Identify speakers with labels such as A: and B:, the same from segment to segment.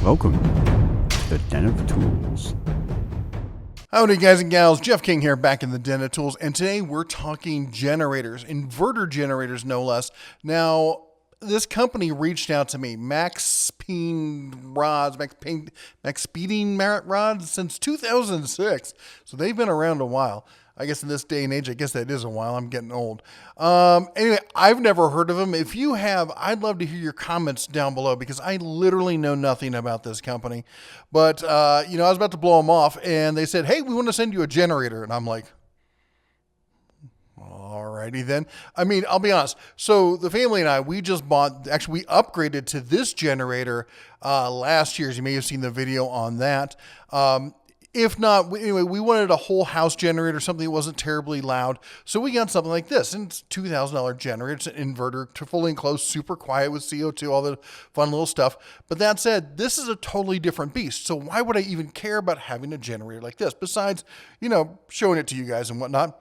A: Welcome to the Den of Tools.
B: Howdy guys and gals, Jeff King here back in the Den of Tools, and today we're talking generators, inverter generators no less. Now, this company reached out to me, Max Speeding Rods, since 2006, so they've been around a while. I guess in this day and age, I guess that is a while. I'm getting old. Anyway, I've never heard of them. If you have, I'd love to hear your comments down below because I literally know nothing about this company. But, I was about to blow them off and they said, hey, we want to send you a generator. And I'm like, alrighty then. I mean, I'll be honest. So the family and I, we upgraded to this generator last year. As you may have seen the video on that. If not, anyway, we wanted a whole house generator, something that wasn't terribly loud. So we got something like this, and it's a $2,000 generator. It's an inverter, fully enclosed, super quiet with CO2, all the fun little stuff. But that said, this is a totally different beast. So why would I even care about having a generator like this? Besides, showing it to you guys and whatnot.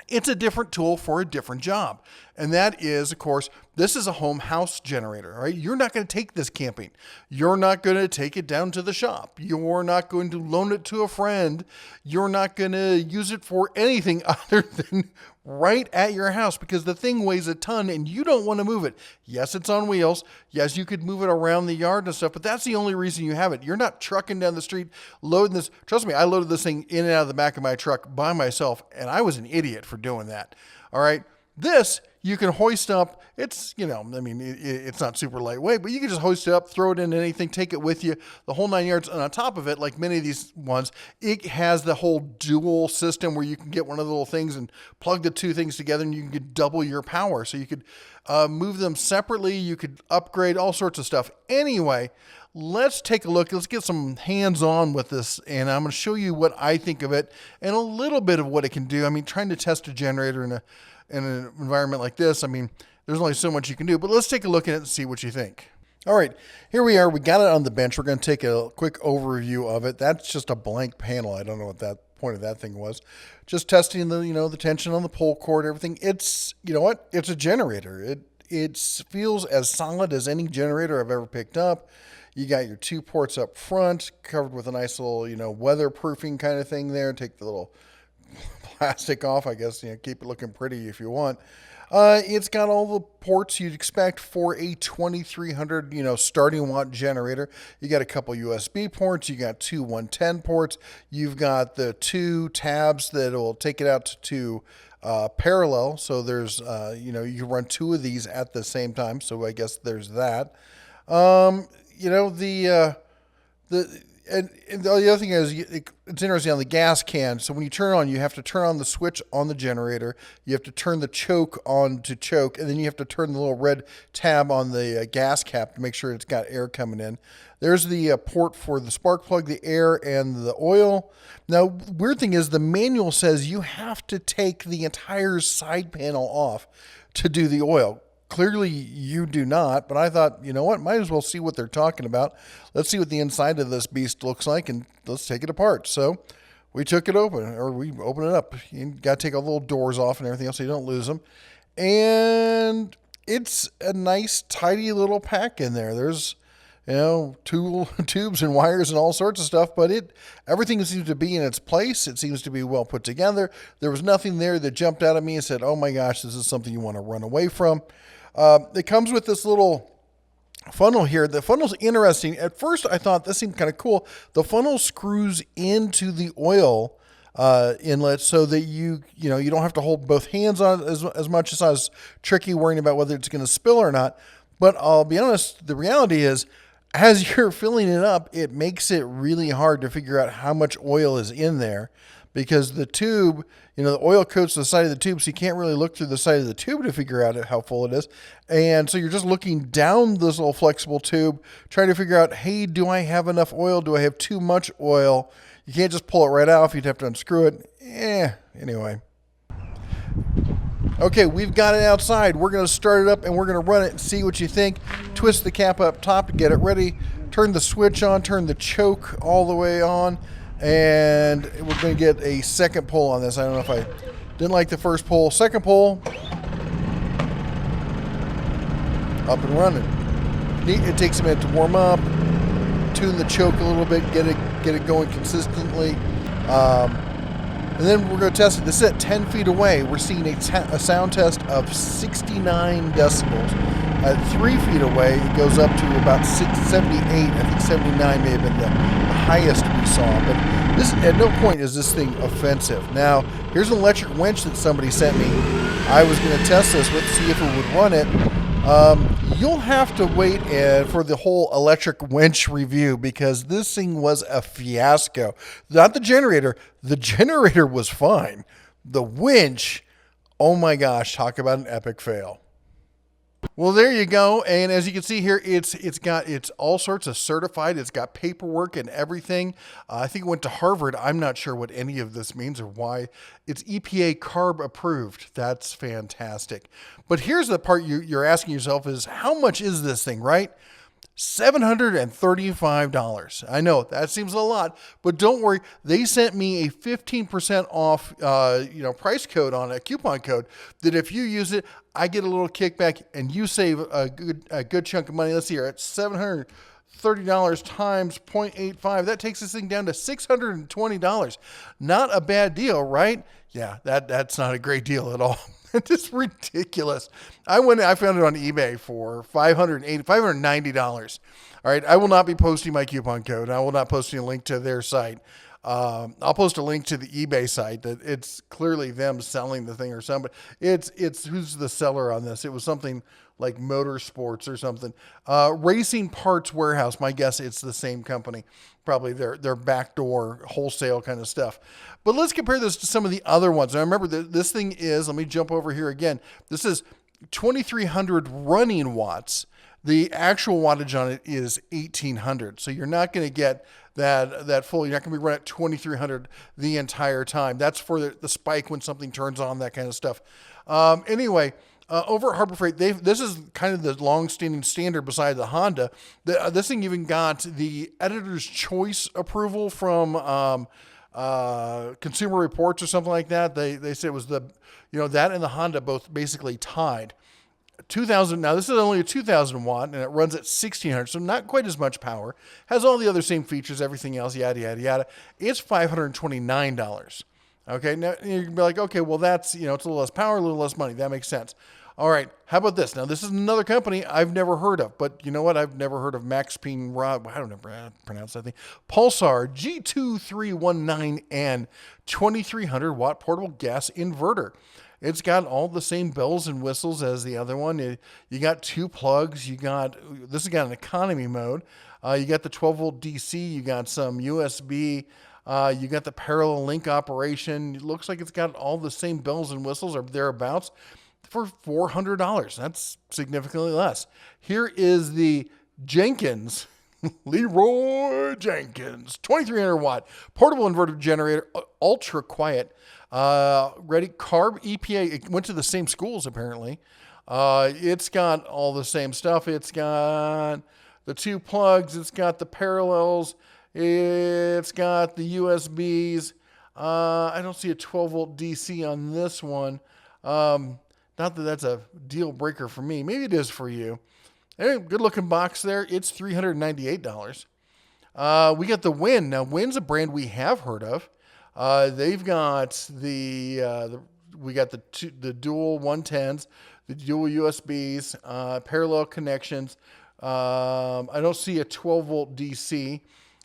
B: It's a different tool for a different job. And that is, of course, this is a home house generator, right? You're not going to take this camping. You're not going to take it down to the shop. You're not going to loan it to a friend. You're not going to use it for anything other than right at your house because the thing weighs a ton and you don't want to move it. Yes, it's on wheels. Yes, you could move it around the yard and stuff, but that's the only reason you have it. You're not trucking down the street, loading this. Trust me, I loaded this thing in and out of the back of my truck by myself, and I was an idiot for doing that. All right. This you can hoist up. It's, it's not super lightweight, but you can just hoist it up, throw it into anything, take it with you, the whole 9 yards. And on top of it, like many of these ones, it has the whole dual system where you can get one of the little things and plug the two things together and you can get double your power. So you could move them separately. You could upgrade all sorts of stuff. Anyway, let's take a look. Let's get some hands-on with this, and I'm going to show you what I think of it and a little bit of what it can do. I mean, trying to test a generator in an environment like this, I mean, there's only so much you can do, but let's take a look at it and see what you think. All right, here we are. We got it on the bench. We're going to take a quick overview of it. That's just a blank panel. I don't know what that point of that thing was. Just testing the, the tension on the pull cord, everything. It's, it's a generator. It feels as solid as any generator I've ever picked up. You got your two ports up front, covered with a nice little, weatherproofing kind of thing there. Take the little plastic off, I guess, keep it looking pretty if you want. It's got all the ports you'd expect for a 2300, starting watt generator. You got a couple USB ports. You got two 110 ports. You've got the two tabs that will take it out to parallel. So there's, you can run two of these at the same time. So I guess there's that. And the other thing is, it's interesting on the gas can. So when you turn on, you have to turn on the switch on the generator. You have to turn the choke on to choke, and then you have to turn the little red tab on the gas cap to make sure it's got air coming in. There's the port for the spark plug, the air, and the oil. Now, weird thing is the manual says you have to take the entire side panel off to do the oil. Clearly, you do not, but I thought, you know what, might as well see what they're talking about. Let's see what the inside of this beast looks like, and let's take it apart. So we took it open, or we opened it up. You got to take all the little doors off and everything else so you don't lose them. And it's a nice, tidy little pack in there. There's, tubes and wires and all sorts of stuff, but everything seems to be in its place. It seems to be well put together. There was nothing there that jumped out at me and said, oh my gosh, this is something you want to run away from. It comes with this little funnel here. The funnel's interesting. At first, I thought this seemed kind of cool. The funnel screws into the oil inlet so that you don't have to hold both hands on it as much. As I was tricky worrying about whether it's going to spill or not. But I'll be honest, the reality is, as you're filling it up, it makes it really hard to figure out how much oil is in there because the tube, the oil coats the side of the tube, so you can't really look through the side of the tube to figure out how full it is. And so you're just looking down this little flexible tube, trying to figure out, hey, do I have enough oil? Do I have too much oil? You can't just pull it right off. You'd have to unscrew it. Anyway. Okay, we've got it outside. We're going to start it up and we're going to run it and see what you think. Twist the cap up top to get it ready. Turn the switch on, turn the choke all the way on. And we're going to get a second pull on this. I don't know if I didn't like the first pull. Second pull. Up and running. It takes a minute to warm up. tune the choke a little bit, get it going consistently. And then we're going to test it. This is at 10 feet away. We're seeing a sound test of 69 decibels. At 3 feet away, it goes up to about 78. I think 79 may have been the highest we saw. But this, at no point is this thing offensive. Now, here's an electric winch that somebody sent me. I was going to test this with, see if it would run it. You'll have to wait for the whole electric winch review because this thing was a fiasco. Not the generator. The generator was fine. The winch, oh my gosh, talk about an epic fail. Well, there you go. And as you can see here, it's all sorts of certified. It's got paperwork and everything. I think it went to Harvard. I'm not sure what any of this means or why. It's EPA CARB approved. That's fantastic. But here's the part you're asking yourself is, how much is this thing, right? $735. I know that seems a lot, but don't worry. They sent me a 15% off, price code on a coupon code that if you use it, I get a little kickback and you save a good chunk of money. Let's see here. It's $730 times 0.85. That takes this thing down to $620. Not a bad deal, right? Yeah, that's not a great deal at all. It's just ridiculous. I found it on eBay for $590. All right. I will not be posting my coupon code. I will not post a link to their site. I'll post a link to the eBay site that it's clearly them selling the thing or something. It's who's the seller on this? It was something like Motorsports or something. Racing Parts Warehouse. My guess it's the same company. Probably their backdoor wholesale kind of stuff. But let's compare this to some of the other ones. Now remember this thing is, let me jump over here again. This is 2,300 running watts. The actual wattage on it is 1,800. So you're not going to get that full. You're not going to be running at 2,300 the entire time. That's for the spike when something turns on, that kind of stuff. Anyway, over at Harbor Freight, this is kind of the long-standing standard beside the Honda. This thing even got the editor's choice approval from Consumer Reports or something like that. They said it was that and the Honda both basically tied. 2,000. Now this is only a 2,000 watt and it runs at 1,600, so not quite as much power. Has all the other same features, everything else, yada yada yada. It's $529. Okay, now you can be like, okay, well that's it's a little less power, a little less money. That makes sense. All right, how about this? Now this is another company I've never heard of, but you know what? I've never heard of Maxpine Rod. I don't know how to pronounce that thing. Pulsar G2319N 2,300 watt portable gas inverter. It's got all the same bells and whistles as the other one. You got two plugs. This has got an economy mode. You got the 12 volt DC. You got some USB. You got the parallel link operation. It looks like it's got all the same bells and whistles or thereabouts for $400. That's significantly less. Here is the Jenkins, Leroy Jenkins, 2,300 watt portable inverter generator, ultra quiet. Ready CARB EPA. It went to the same schools apparently. It's got all the same stuff. It's got the two plugs. It's got the parallels. It's got the USBs. I don't see a 12 volt DC on this one. Not that that's a deal breaker for me. Maybe it is for you. Anyway, good looking box there. It's $398. We got the Win. Now Win's a brand we have heard of. They've got we got the dual 110s, the dual USBs, parallel connections. I don't see a 12 volt DC,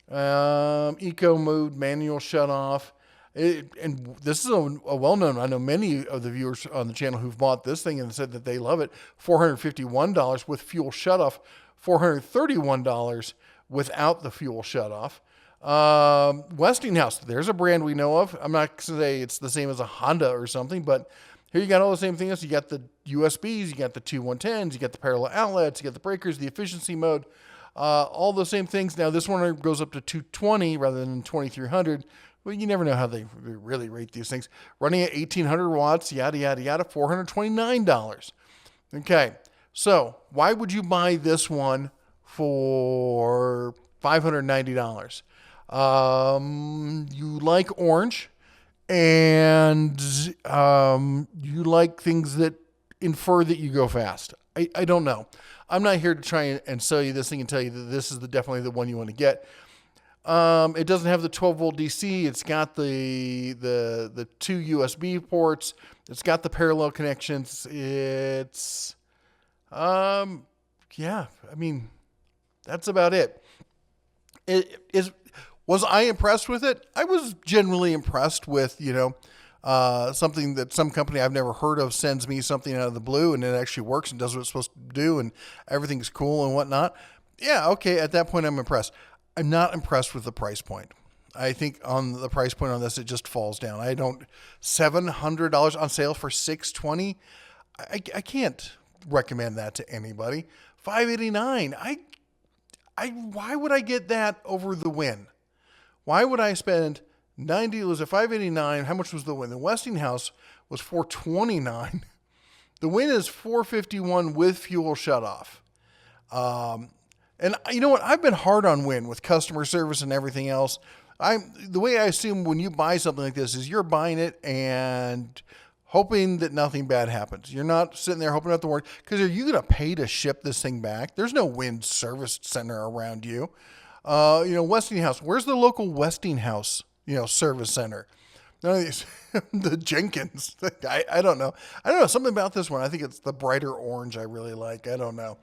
B: eco mode, manual shut off. And this is a well-known, I know many of the viewers on the channel who've bought this thing and said that they love it. $451 with fuel shutoff, $431 without the fuel shutoff. Westinghouse, there's a brand we know of. I'm not going to say it's the same as a Honda or something, but here you got all the same things. You got the USBs, you got the two 110s, you got the parallel outlets, you got the breakers, the efficiency mode, all the same things. Now this one goes up to 220 rather than 2,300. Well, you never know how they really rate these things. Running at 1,800 watts, yada, yada, yada, $429. Okay, so why would you buy this one for $590? You like orange and you like things that infer that you go fast. I don't know. I'm not here to try and sell you this thing and tell you that this is definitely the one you want to get. It doesn't have the 12 volt DC. It's got the 2 USB ports. It's got the parallel connections. It's, yeah, I mean, that's about it. Was I impressed with it? I was generally impressed with, something that some company I've never heard of sends me something out of the blue and it actually works and does what it's supposed to do and everything's cool and whatnot. Yeah, okay, at that point I'm impressed. I'm not impressed with the price point. I think on the price point on this, it just falls down. $700 on sale for $620. I can't recommend that to anybody. $589. Why would I get that over the Win? Why would I spend $90? Was it $589? How much was the Win? The Westinghouse was $429. The Win is $451 with fuel shutoff. And you know what? I've been hard on Win with customer service and everything else. The way I assume when you buy something like this is you're buying it and hoping that nothing bad happens. You're not sitting there hoping at the warranty, because are you going to pay to ship this thing back? There's no Win service center around you. Westinghouse. Where's the local Westinghouse, service center? None of these, the Jenkins. I don't know. I don't know. Something about this one. I think it's the brighter orange I really like. I don't know.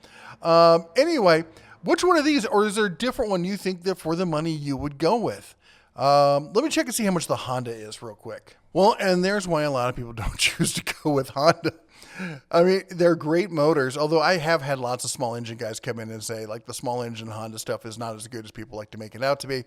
B: Anyway, which one of these, or is there a different one you think that for the money you would go with? Let me check and see how much the Honda is real quick. Well, and there's why a lot of people don't choose to go with Honda. I mean, they're great motors, although I have had lots of small engine guys come in and say, like, the small engine Honda stuff is not as good as people like to make it out to be.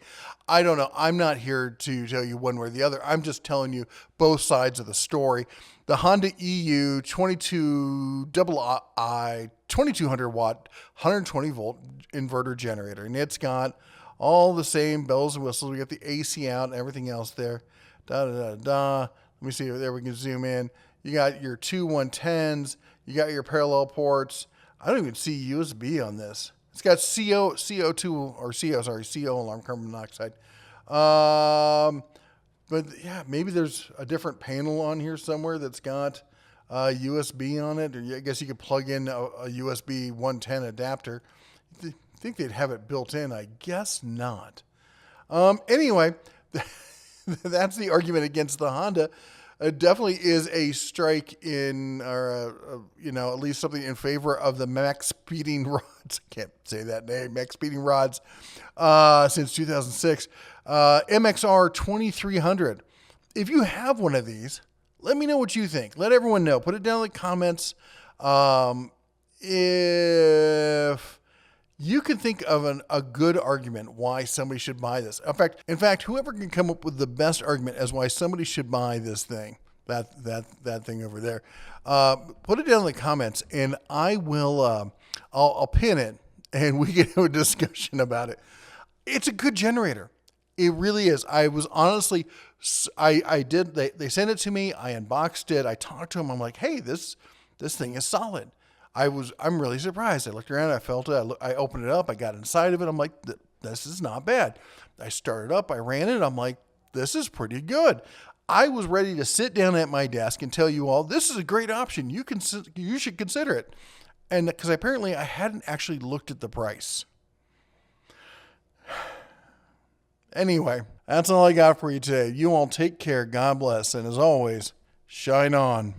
B: I don't know. I'm not here to tell you one way or the other. I'm just telling you both sides of the story. The Honda EU 2200 watt, 120 volt inverter generator, and it's got all the same bells and whistles. We got the AC out and everything else there. Let me see. There, we can zoom in. You got your two 110s. You got your parallel ports. I don't even see USB on this. It's got CO alarm carbon monoxide. But yeah, maybe there's a different panel on here somewhere that's got USB on it. Or I guess you could plug in a USB 110 adapter. I think they'd have it built in. I guess not. Anyway, that's the argument against the Honda. It definitely is a strike in, or at least something in favor of the max speeding rods. I can't say that name, max speeding rods, since 2006. MXR2300. If you have one of these, let me know what you think. Let everyone know. Put it down in the comments. If you can think of a good argument why somebody should buy this. In fact, whoever can come up with the best argument as why somebody should buy this thing, that thing over there, put it down in the comments, and I will. I'll pin it, and we can have a discussion about it. It's a good generator. It really is. I was honestly, I did. They sent it to me. I unboxed it. I talked to them. I'm like, hey, this thing is solid. I'm really surprised. I looked around, I felt it, I opened it up, I got inside of it, I'm like, this is not bad. I started up, I ran it, I'm like, this is pretty good. I was ready to sit down at my desk and tell you all, this is a great option. You should consider it. And because apparently I hadn't actually looked at the price. Anyway, that's all I got for you today. You all take care, God bless, and as always, shine on.